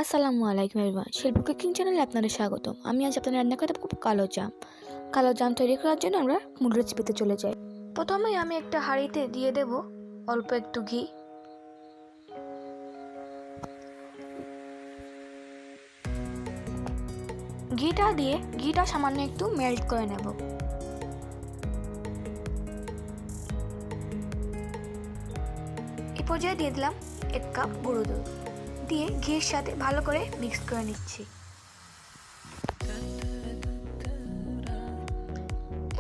আসসালামু আলাইকুম এভরিওয়ান, শিল্প কুকিং চ্যানেলে আপনাদের স্বাগতম। আমি আজ আপনাদের রান্না করতে পারবো কালোজাম। কালোজাম তৈরি করার জন্য আমরা মূল রেসিপিতে চলে যাই। প্রথমেই আমি একটা হাঁড়িতে দিয়ে দেব অল্প একটু ঘি। ঘিটা সামান্য একটু মেল্ট করে নেব। এই পর্যায়ে দিয়ে দিলাম 1 কাপ গুঁড়ো দুধ, দিয়ে ঘির সাথে ভালো করে মিক্স করে নিচ্ছি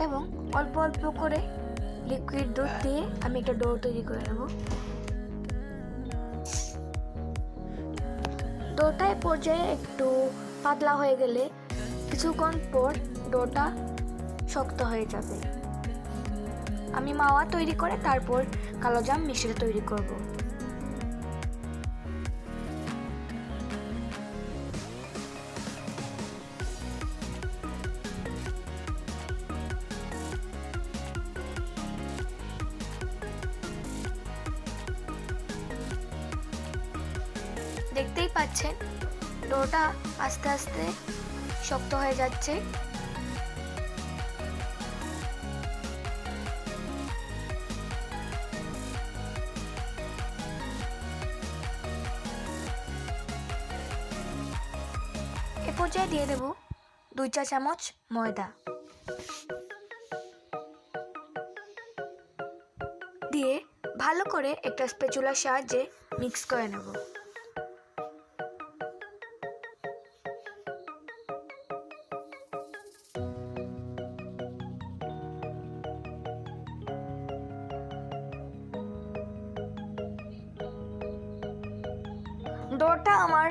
এবং অল্প অল্প করে লিকুইড দুধ দিয়ে আমি একটা ডো তৈরি করে নেব। ডোটা পর্যায়ে একটু পাতলা হয়ে গেলে কিছুক্ষণ পর ডোটা শক্ত হয়ে যাবে। আমি মাওয়া তৈরি করে তারপর কালোজাম মিশ্রিত তৈরি করব। দেখতেই পাচ্ছেন ডোটা আস্তে আস্তে শক্ত হয়ে যাচ্ছে। এ পর্যায়ে দিয়ে দেব 2 চা চামচ ময়দা, দিয়ে ভালো করে একটা স্প্যাচুলার সাহায্যে মিক্স করে নেব। ডোটা আমার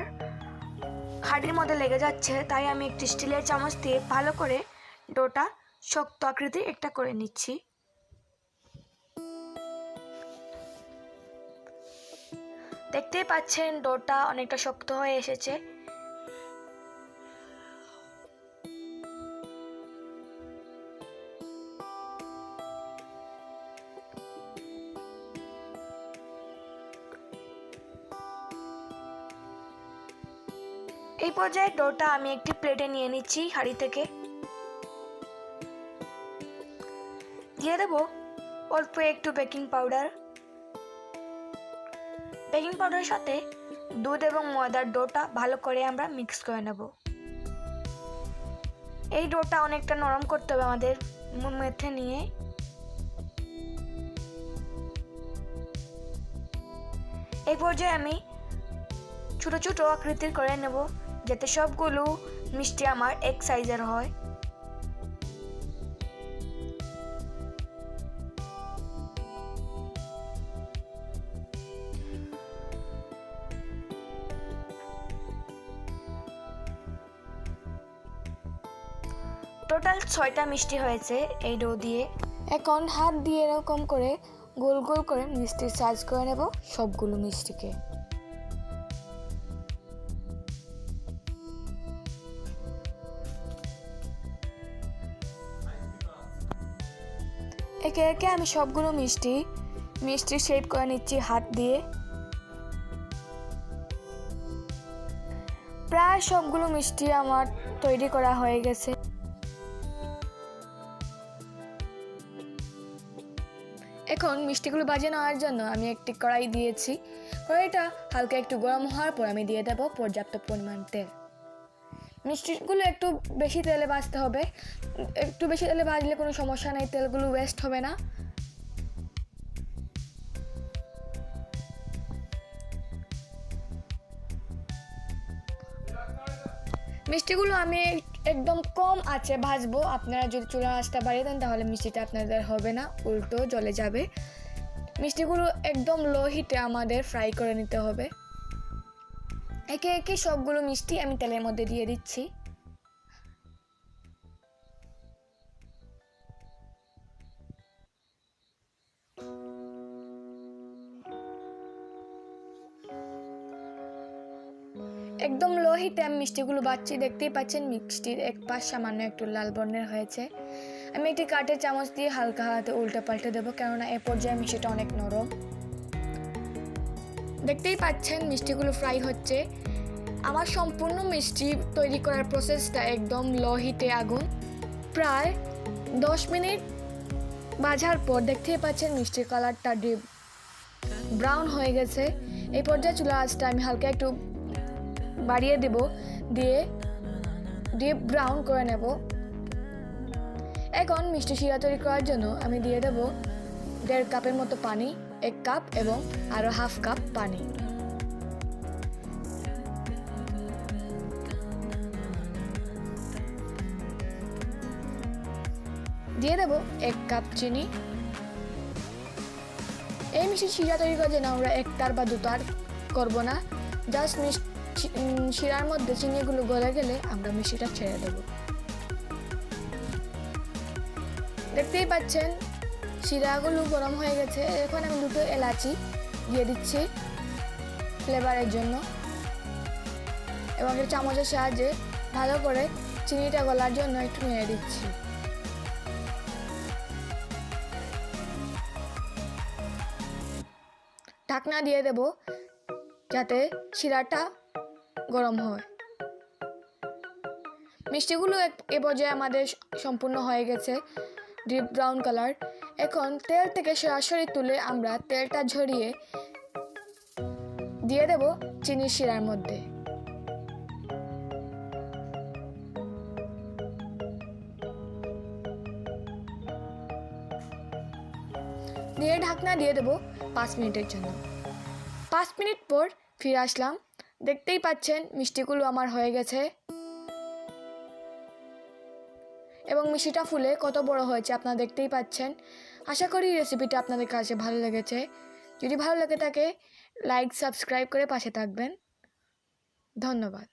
হাঁড়ির মধ্যে লেগে যাচ্ছে, তাই আমি একটি স্টিলের চামচ দিয়ে ভালো করে ডোটা শক্ত আকৃতির একটা করে নিচ্ছি। দেখতেই পাচ্ছেন ডোটা অনেকটা শক্ত হয়ে এসেছে। এই পর্যায়ে ডোটা আমি একটি প্লেটে নিয়ে নিচ্ছি হাঁড়ি থেকে। দিয়ে দেব অল্প একটু বেকিং পাউডার। বেকিং পাউডারের সাথে দুধ এবং ময়দার ডোটা ভালো করে আমরা মিক্স করে নেব। এই ডোটা অনেকটা নরম করতে হবে আমাদের মেথে নিয়ে। এই পর্যায়ে আমি ছোট ছোট আকৃতির করে নেব, যাতে সবগুলো মিষ্টি আমার এক সাইজের হয়। টোটাল 6টা মিষ্টি হয়েছে এই ডো দিয়ে। এখন হাত দিয়ে এরকম করে গোল গোল করে মিষ্টির সাইজ করে নেব সবগুলো মিষ্টিকে। একে একে আমি সবগুলো মিষ্টির শেপ করে নিচ্ছি হাত দিয়ে। প্রায় সবগুলো মিষ্টি আমার তৈরি করা হয়ে গেছে। এখন মিষ্টিগুলো বাজিয়ে নেওয়ার জন্য আমি একটি কড়াই দিয়েছি। কড়াইটা হালকা একটু গরম হওয়ার পর আমি দিয়ে দেব পর্যাপ্ত পরিমাণ তেল। মিষ্টিগুলো একটু বেশি তেলে ভাজতে হবে। একটু বেশি তেলে ভাজলে কোনো সমস্যা নেই, তেলগুলো ওয়েস্ট হবে না। মিষ্টিগুলো আমি একদম কম আঁচে ভাজবো। আপনারা যদি চুলার আঁচটা বাড়িয়ে দেন তাহলে মিষ্টিটা আপনাদের হবে না, উল্টো জ্বলে যাবে। মিষ্টিগুলো একদম লো হিটে আমাদের ফ্রাই করে নিতে হবে। একে একে সবগুলো মিষ্টি আমি তেলের মধ্যে দিয়ে দিচ্ছি। একদম লো হিটে আমি মিষ্টিগুলো বাচ্ছি। দেখতেই পাচ্ছেন মিষ্টির এক পাশ সামান্য একটু লাল বর্ণের হয়েছে। আমি একটি কাঠের চামচ দিয়ে হালকা হাতে উল্টে পাল্টে দেবো, কেননা এ পর্যায়ে মিষ্টিটা অনেক নরম। দেখতেই পাচ্ছেন মিষ্টিগুলো ফ্রাই হচ্ছে। আমার সম্পূর্ণ মিষ্টি তৈরি করার প্রসেসটা একদম লো হিটে আগুন প্রায় 10 মিনিট ভাজার পর দেখতেই পাচ্ছেন মিষ্টির কালারটা ডিপ ব্রাউন হয়ে গেছে। এই পর্যায়ে চুলার আঁচটা আমি হালকা একটু বাড়িয়ে দেব, দিয়ে ডিপ ব্রাউন করে নেব। এখন মিষ্টি শিরা তৈরি করার জন্য আমি দিয়ে দেব 1.5 কাপের মতো পানি, 1 কাপ এবং আরও 1/2 কাপ পানি। দিয়ে দেব 1 কাপ চিনি। এই মিষ্টি শিরা তৈরি করার জন্য আমরা 1 তার বা 2 তার করবো না, জাস্ট শিরার মধ্যে চিনিগুলো গলে গেলে আমরা মিষ্টিটা ছেড়ে দেব। দেখতেই পাচ্ছেন শিরাগুলো গরম হয়ে গেছে। এখন আমি 2টো এলাচি দিয়ে দিচ্ছি ফ্লেভারের জন্য এবং একটা চামচের সাহায্যে ভালো করে চিনিটা গলার জন্য একটু নেড়ে দিচ্ছি। ঢাকনা দিয়ে দেব যাতে শিরাটা গরম হয়। মিষ্টিগুলো এ পর্যায়ে আমাদের সম্পূর্ণ হয়ে গেছে ডিপ ব্রাউন কালার। এখন তেল থেকে সরাসরি তুলে আমরা তেলটা ঝরিয়ে দিয়ে দেব চিনির শিরার মধ্যে। দিয়ে ঢাকনা দিয়ে দেব 5 মিনিটের জন্য। 5 মিনিট পর ফিরে আসলাম। দেখতেই পাচ্ছেন মিষ্টিগুলো আমার হয়ে গেছে এবং মিষ্টিটা ফুলে কত বড় হয়েছে আপনারা দেখতেই পাচ্ছেন। আশা করি রেসিপিটা আপনাদের কাছে ভালো লেগেছে। যদি ভালো লেগে থাকে লাইক সাবস্ক্রাইব করে পাশে থাকবেন। ধন্যবাদ।